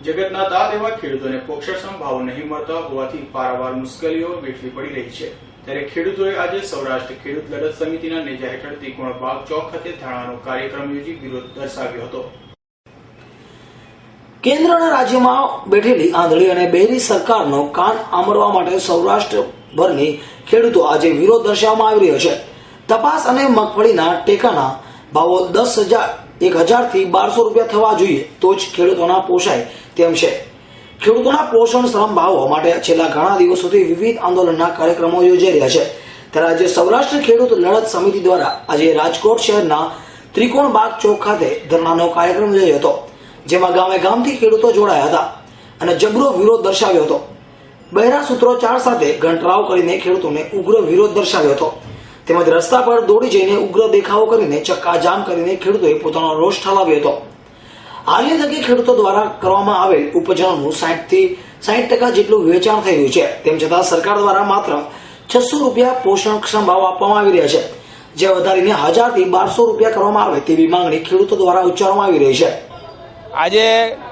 જગતના તાત એવા ખેડૂતોને પોષણક્ષમ ભાવ નહીં મળતા હોવાથી પારાવાર મુશ્કેલીઓ વેઠવી પડી રહી છે। ત્યારે ખેડૂતોએ આજે સૌરાષ્ટ્ર ખેડૂત લડત સમિતિના નેજા હેઠળ ત્રિકોણ બાગ ચોક ખાતે ધરણાનો કાર્યક્રમ યોજી વિરોધ દર્શાવ્યો હતો। કેન્દ્ર અને રાજ્યમાં બેઠેલી આંધળી અને બહેરી સરકારનો કાન આમરવા માટે સૌરાષ્ટ્રભરની ખેડૂતો આજે વિરોધ દર્શાવવામાં આવી રહ્યો છે। તપાસ અને મગફળીના ટેકાના ભાવો 1000 થી 1200 રૂપિયા થવા જોઈએ તો જ ખેડૂતોના પોષાય તેમ છે। ખેડૂતોના પોષણક્ષમ ભાવો માટે છેલ્લા ઘણા દિવસોથી વિવિધ આંદોલનના કાર્યક્રમો યોજાઈ રહ્યા છે। ત્યારે આજે સૌરાષ્ટ્ર ખેડૂત લડત સમિતિ દ્વારા આજે રાજકોટ શહેરના ત્રિકોણ બાગ ચોક ખાતે ધરણાનો કાર્યક્રમ યોજાયો હતો, જેમાં ગામે ગામથી ખેડૂતો જોડાયા હતા અને જબરો વિરોધ દર્શાવ્યો હતો। બહેરા સૂત્રોચ્ચાર સાથે ઘંટરાવ કરીને ખેડૂતોને ઉગ્ર વિરોધ દર્શાવ્યો હતો, તેમજ રસ્તા પર દોડી જઈને ઉગ્ર દેખાવો કરીને ચક્કાજામ કરીને ખેડૂતોએ પોતાનો રોષ ઠાલવ્યો હતો। હાલની તકે ખેડૂતો દ્વારા કરવામાં આવેલ ઉપજનું 60 થી 60% જેટલું વેચાણ થઈ રહ્યું છે, તેમ છતાં સરકાર દ્વારા માત્ર 600 રૂપિયા પોષણક્ષમ ભાવ આપવામાં આવી રહ્યા છે, જે વધારીને 1000 થી 1200 રૂપિયા કરવામાં આવે તેવી માંગણી ખેડૂતો દ્વારા ઉચ્ચારવામાં આવી રહી છે। આજે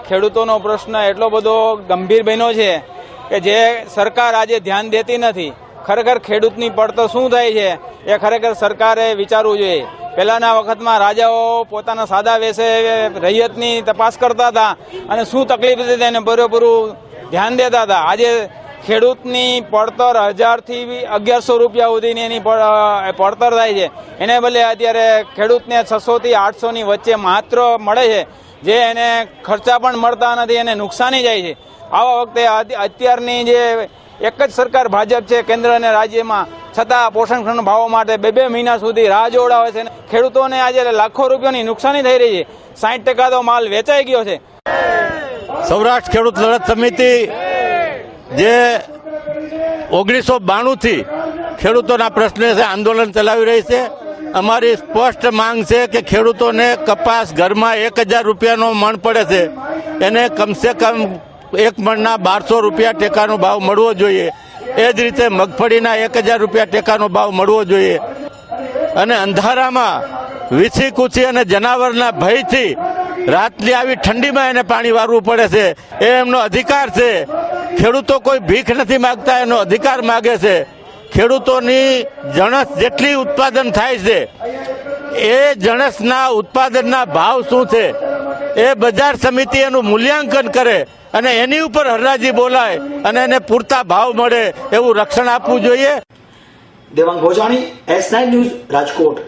ખેડૂતોનો પ્રશ્ન એટલો બધો ગંભીર બન્યો છે કે જે સરકાર આજે ધ્યાન દેતી નથી। ખરેખર ખેડૂતની પડતર શું થાય છે એ ખરેખર સરકારે વિચારવું જોઈએ। પહેલાના વખતમાં રાજાઓ પોતાના સાદા વેશે રૈયતની તપાસ કરતા હતા અને શું તકલીફ હતી તેને પૂરેપૂરું ધ્યાન દેતા હતા। આજે ખેડૂતની પડતર 1000 થી 1100 રૂપિયા સુધીની એની પડતર થાય છે, એને બદલે અત્યારે ખેડૂતને 600 થી 800 ની વચ્ચે માત્ર મળે છે, જે એને ખર્ચા પણ મળતા નથી, એને નુકસાની જાય છે। આવા વખતે અત્યારની જે એક જ સરકાર ભાજપ છે કેન્દ્ર અને રાજ્યમાં, છતાં પોષણક્ષમ ભાવો માટે 2 મહિના સુધી રાહ જોવડાવે છે। ખેડૂતોને આજે લાખો રૂપિયાની નુકસાની થઈ રહી છે, 60% તો માલ વેચાઈ ગયો છે। સૌરાષ્ટ્ર ખેડૂત લડત સમિતિ જે 1992 થી ખેડૂતોના પ્રશ્ને છે આંદોલન ચલાવી રહી છે। અમારી સ્પષ્ટ માંગ છે કે ખેડૂતોને કપાસ ઘરમાં 1000 રૂપિયાનો મણ પડે છે, એને કમસે કમ એક મણના 1200 રૂપિયા ટેકાનો ભાવ મળવો જોઈએ। એ જ રીતે મગફળીના 1000 રૂપિયા ટેકાનો ભાવ મળવો જોઈએ। અને અંધારામાં વીછી કૂછી અને જનાવરના ભયથી રાતની આવી ઠંડીમાં એને પાણી વારવું પડે છે, એ એમનો અધિકાર છે। ખેડૂતો કોઈ ભીખ નથી માગતા, એનો અધિકાર માગે છે। ખેડૂતોની જણસ જેટલી ઉત્પાદન થાય છે એ જણસના ઉત્પાદનના ભાવ શું છે એ બજાર સમિતિ એનું મૂલ્યાંકન કરે અને એની ઉપર હરાજી બોલાય અને એને પૂરતા ભાવ મળે એવું રક્ષણ આપવું જોઈએ। Devang Bhojani, S9 news, Rajkot.